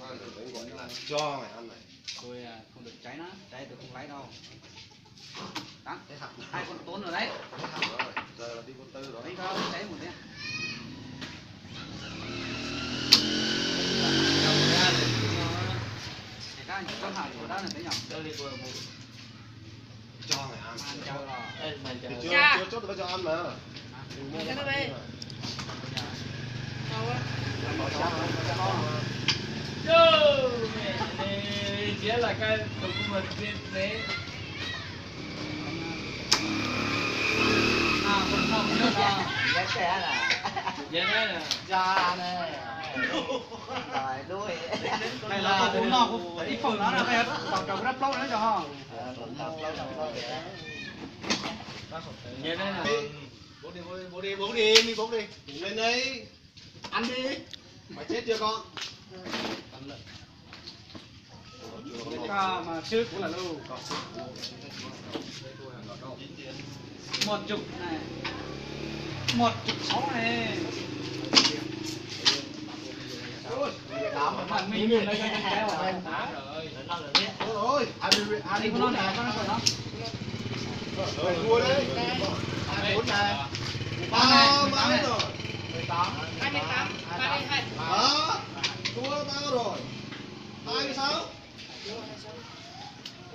ăn được bánh gọi là cho mày ăn này. Tôi không được cháy nó, cháy tôi không lấy đâu. Đó, hai con tốn rồi đấy. Rồi, giờ là đi con tư rồi. Đấy không, cháy một đấy. Cái con hạt của đó là cái nhỏ. Đây đi vừa một. Cho mày ăn. Ăn cho rồi. Chưa chốt được cho ăn mà. Cái nó đây. Đâu á? Yo, chỉ là cái đồ của mình viên thế. Con không chưa đó. Giá xe nè. Vậy đó nè. Cha nè. Rồi đuôi. Này là cũng ngon cũng ít phần đó là còn trồng rắp lót nữa cho họ. Vậy đó nè. Bố đi, bố đi. Lên đây. Ăn đi. Mày chết chưa con? Mà trước cũng là lưu. Một chục này. 1.6 này. Mình lấy cái kéo rồi. Rồi, ăn đi Con này con nó đó. rồi mua đấy. 24 này. 3 rồi. 28, 32. Đó. Thua bao rồi. 26.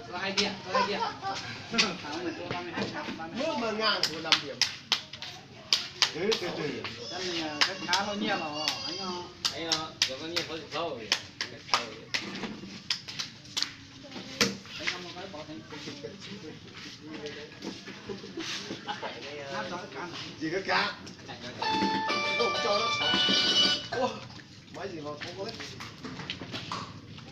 Là 2 điểm, Nước mà ngang của 5 điểm. Từ từ. Cái này cái khá nó nhiều rồi anh ạ. Đấy nó, rồi có nhiều có gì đâu vậy. Anh không có bỏ thành nát giỏi cá. Chỉ có cá. Không cho nó sống. Ủa, mấy gì mà không có hết.